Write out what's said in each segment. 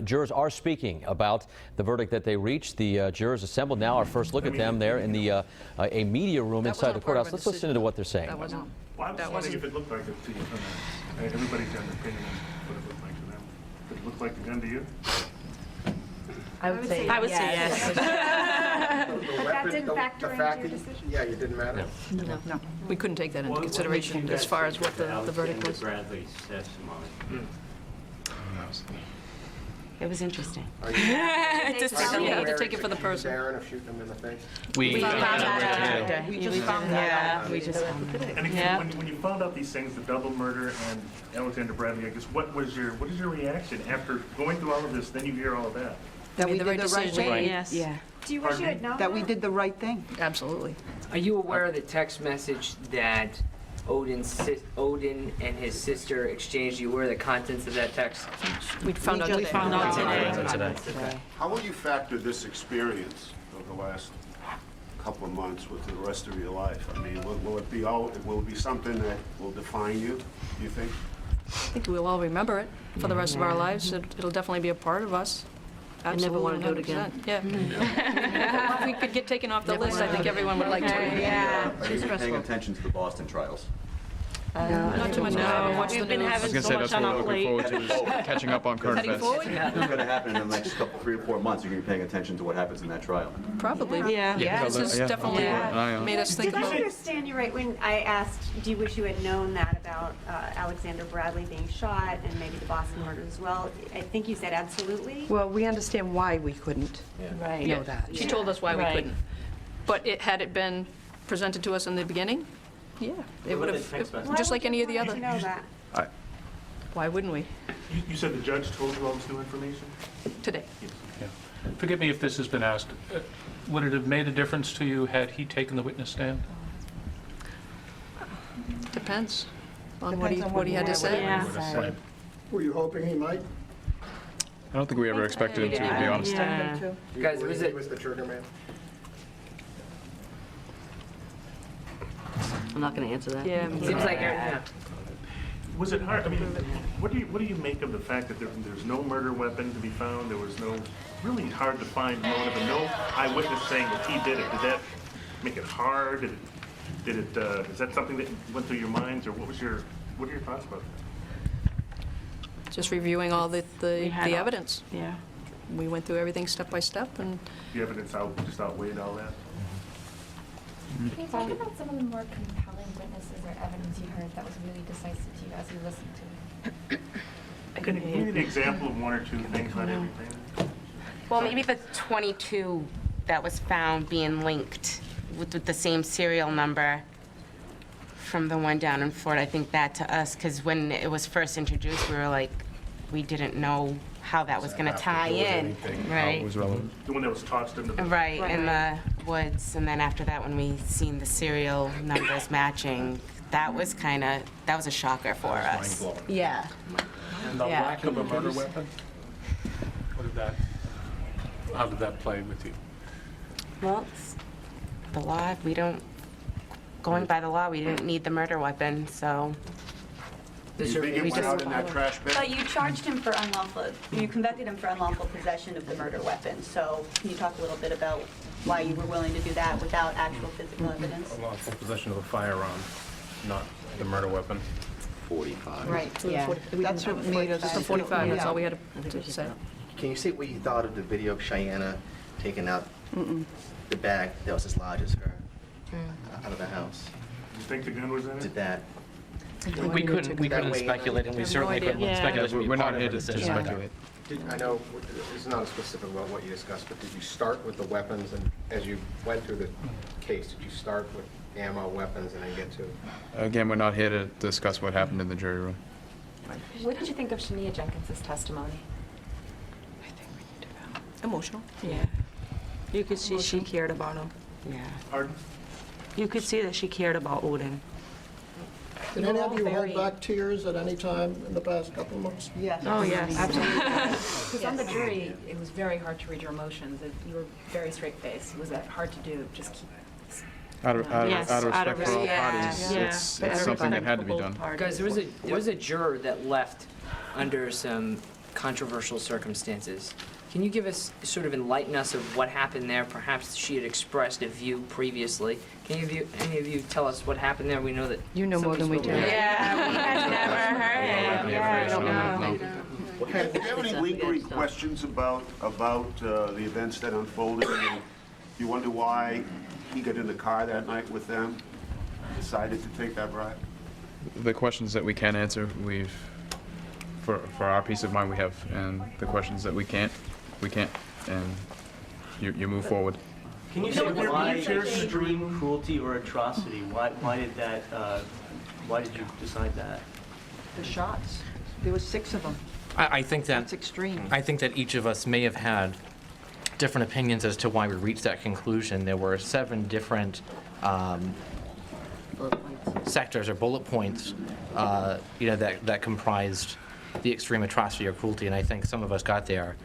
jurors are speaking about the verdict that they reached. The jurors assembled now. Our first look at them there in the a media room inside the courthouse. Let's listen to what they're saying. That wasn't. Well, I was wondering if it looked like it to you. Everybody's got an opinion on what it looked like to them. Did it look like a gun to you? I would say yes. But that didn't factor into your decision? Yeah, you didn't matter? No, we couldn't take that into consideration as far as what the verdict was. Bradley's testimony. It was interesting. Are you You had to take it for the person. Aaron of shooting him in the face? We found that out. We just found that out. We just found that out. And again, when you found out these things, the double murder and Alexander Bradley, I guess, what is your reaction after going through all of this? Then you hear all of that. That we did the right decision. Yes. Yeah. Do you wish you had known That we did the right thing. Absolutely. Are you aware of the text message that Odin and his sister exchanged? You aware of the contents of that text? We found out today. How will you factor this experience of the last couple of months with the rest of your life? I mean, will it be something that will define you, do you think? I think we'll all remember it for the rest of our lives. It'll definitely be a part of us. Absolutely, never want to do it again. 100%. Yeah. If we could get taken off the list, I think everyone would like to. Yeah. Are you paying attention to the Boston trials? Not too much. Watch the We've been news. having I was going to so say, much that's on what our we're looking plate. forward to, is catching up on current Heading events. forward? What's going to happen in the next 3 or 4 months? You're going to be paying attention to what happens in that trial. Probably. Yeah. This has definitely made us think Did I about. understand you right when I asked, do you wish you had known that about Alexander Bradley being shot and maybe the Boston murder as well? I think you said absolutely. Well, we understand why we couldn't Right. know that. She told us why we Right. couldn't. But had it been presented to us in the beginning, yeah, it would have, just like any of the Why other. would you know that? Why wouldn't we? You said the judge told you all this new information? Today. Forgive me if this has been asked. Would it have made a difference to you had he taken the witness stand? Depends on what he had to Yeah. say. Yeah. Were you hoping he might? I don't think we ever expected him to be honest. Yeah. Guys, was He it? was the trigger man? I'm not going to answer that. Yeah. Seems like yeah. Was it hard? I mean, what do you make of the fact that there's no murder weapon to be found? There was no really hard to find motive and no eyewitness saying that he did it. Did that make it hard? Is that something that went through your minds, or what are your thoughts about that? Just reviewing all the evidence. Yeah. We went through everything step by step, and The evidence just outweighed all that? Can you talk about some of the more compelling witnesses or evidence you heard that was really decisive to you as you listened to it? Can you give me an example of one or two things, not everything? Well, maybe the 22 that was found being linked with the same serial number from the one down in Florida. I think that to us, because when it was first introduced, we were like, we didn't know how that was going to tie in. Right. It was relevant. The one that was tossed in the... Right, in the woods, and then after that, when we seen the serial numbers matching, that was a shocker for us. Yeah. And the Yeah. lack of a murder weapon? How did that play with you? Well, it's the law, going by the law, we didn't need the murder weapon, so. You think it went out in that trash bin? But you charged him for you convicted him for unlawful possession of the murder weapon. So can you talk a little bit about why you were willing to do that without actual physical evidence? Unlawful possession of a firearm, not the murder weapon. 45. Right, yeah. That's what made us. just a 45, that's all we had to say. Can you say what you thought of the video of Cheyenne taking out the bag that was as large as her out of the house? You think the gun was in it? Did that? We couldn't speculate, and we certainly couldn't speculate. We're not here to speculate. I know this is not specific about what you discussed, but did you start with the weapons, and as you went through the case, did you start with ammo, weapons, and then get to? Again, we're not here to discuss what happened in the jury room. What did you think of Shania Jenkins' testimony? Emotional. Yeah. You could see she cared about him. Yeah. Pardon? You could see that she cared about Odin. Did any of you hold back tears at any time in the past couple of months? Yes. Oh, yes. Absolutely. Because on the jury, it was very hard to read your emotions. You were very straight-faced. Was that hard to do? Just keep... Out of respect for all Yeah. parties, Yeah. it's something that had to be done. Guys, there was a juror that left under some controversial circumstances. Can you give us, sort of enlighten us of what happened there? Perhaps she had expressed a view previously. Can any of you tell us what happened there? We know that You know more than we do. Yeah, we had never heard it. Yeah, I don't know. Do you have any lingering questions about the events that unfolded? And you wonder why he got in the car that night with them, decided to take that ride? The questions that we can answer, for our peace of mind, we have, and the questions that we can't, and you move forward. Can you say why extreme cruelty or atrocity? Why did you decide that? The shots. There was 6 of them. I think that That's extreme. I think that each of us may have had different opinions as to why we reached that conclusion. There were 7 different sectors or bullet points, that comprised the extreme atrocity or cruelty, and I think some of us got there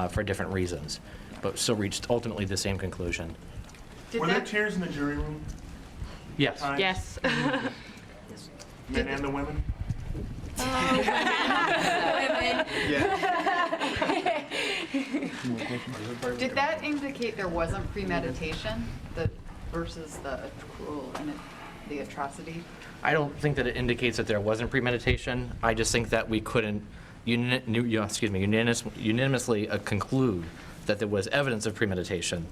for different reasons, but still reached ultimately the same conclusion. Were there tears in the jury room? Yes. Yes. Men and the women? Did that indicate there wasn't premeditation versus the cruel and the atrocity? I don't think that it indicates that there wasn't premeditation. I just think that we couldn't unanimously conclude that there was evidence of premeditation.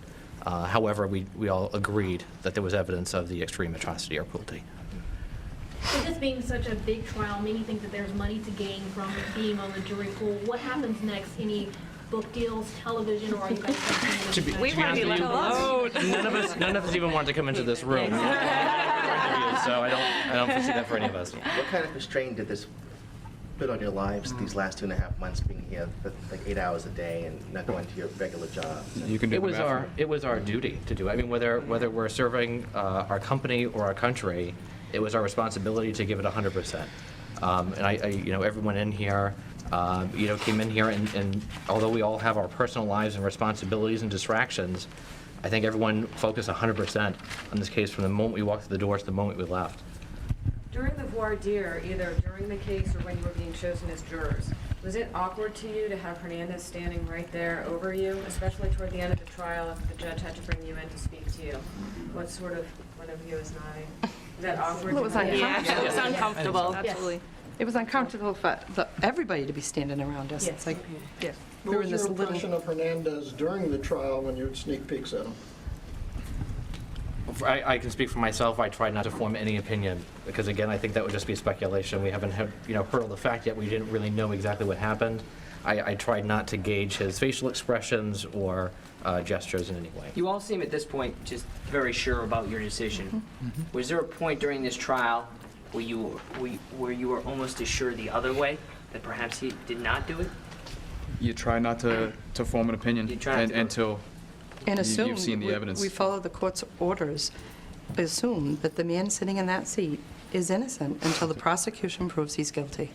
However, we all agreed that there was evidence of the extreme atrocity or cruelty. So this being such a big trial, many think that there's money to gain from being on the jury pool. What happens next? Any book deals, television, or are you guys To be honest with you, none of us even wanted to come into this room. So I don't foresee that for any of us. What kind of constraint did this put on your lives these last 2.5 months being here, like 8 hours a day and not going to your regular job? You can do it was our duty to do. I mean, whether we're serving our company or our country, it was our responsibility to give it 100%. And everyone in here, came in here, and although we all have our personal lives and responsibilities and distractions, I think everyone focused 100% on this case from the moment we walked through the doors to the moment we left. During the voir dire, either during the case or when you were being chosen as jurors, was it awkward to you to have Hernandez standing right there over you, especially toward the end of the trial if the judge had to bring you in to speak to you? What sort of, one of you is nodding? Is that awkward? Well, it was uncomfortable. Yeah, it was uncomfortable. Absolutely. It was uncomfortable for everybody to be standing around us. It's like, we What were was in your this impression little. of Hernandez during the trial when you would sneak peeks at him? I can speak for myself. I tried not to form any opinion because, again, I think that would just be speculation. We haven't heard the fact yet. We didn't really know exactly what happened. I tried not to gauge his facial expressions or gestures in any way. You all seem at this point just very sure about your decision. Was there a point during this trial where you were almost as sure the other way, that perhaps he did not do it? You try not to form an opinion until And assume, you've seen the evidence. we follow the court's orders, assume that the man sitting in that seat is innocent until the prosecution proves he's guilty.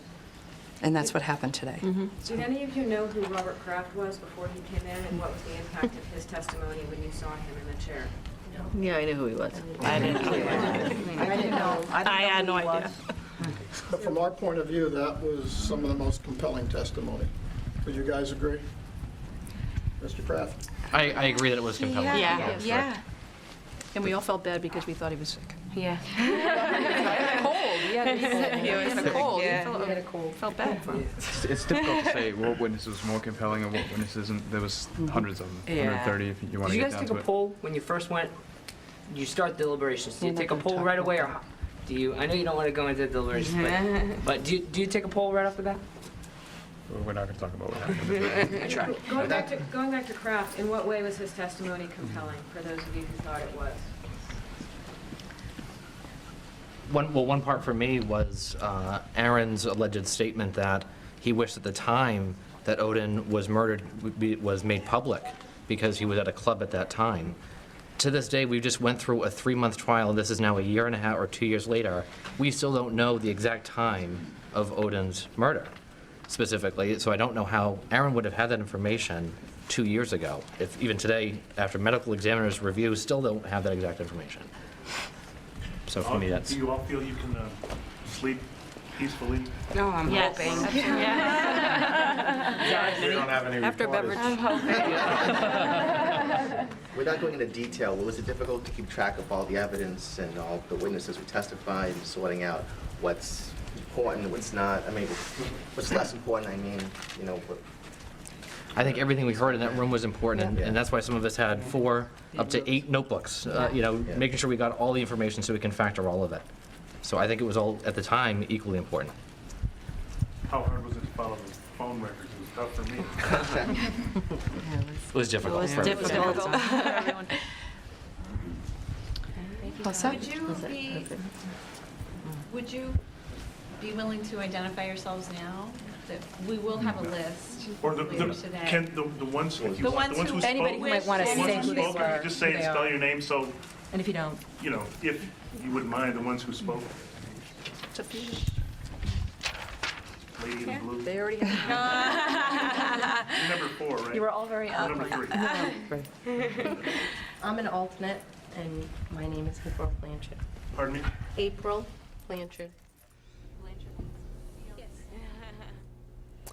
And that's what happened today. Did any of you know who Robert Kraft was before he came in, and what was the impact of his testimony when you saw him in the chair? Yeah, I knew who he was. I didn't know. I didn't know. I had no idea. But from our point of view, that was some of the most compelling testimony. Would you guys agree? Mr. Kraft? I agree that it was compelling. Yeah. And we all felt bad because we thought he was sick. Yeah. Cold. Yeah, he had a cold. Yeah. He had a cold. Felt bad for him. It's difficult to say what witness was more compelling and what witness isn't. There was hundreds of them, 130 if you want Did to you get guys down take to a it. poll when you first went? You start deliberations. Do you take a poll right away, or do you? I know you don't want to go into deliberations, but do you take a poll right off the bat? We're not going to talk about what happened. Going back to Kraft, in what way was his testimony compelling for those of you who thought it was? One part for me was Aaron's alleged statement that he wished at the time that Odin was murdered was made public because he was at a club at that time. To this day, we just went through a 3-month trial, and this is now a 1.5 years or 2 years later. We still don't know the exact time of Odin's murder, specifically, so I don't know how Aaron would have had that information 2 years ago, if even today, after medical examiner's review, still don't have that exact information. So for me, that's... Do you all feel you can sleep peacefully? No, I'm hoping. We don't have any After a reporters. beverage. Without going into detail, was it difficult to keep track of all the evidence and all the witnesses who testified and sorting out what's important, what's not? I mean, what's less important, I mean, you know, I think everything we heard in that room was important, and that's why some of us had 4 up to 8 notebooks, you know, making sure we got all the information so we can factor all of it. So I think it was all, at the time, equally important. How hard was it to follow the phone records? It was tough for me. It was difficult. It was for everybody. difficult. All set? Would you be willing to identify yourselves now? That we will have a list Or later today. can the ones, if you The want, ones the ones who- who spoke. anybody who might wanna the ones say who who they spoke, were, you just say who and they spell are. your name, so, And if you don't? you know, if you wouldn't mind, the ones who spoke. Lady in blue. They already have. You're number 4, right? You were all very Or number 3. I'm an alternate, and my name is April Blanchard. Pardon me? April Blanchard.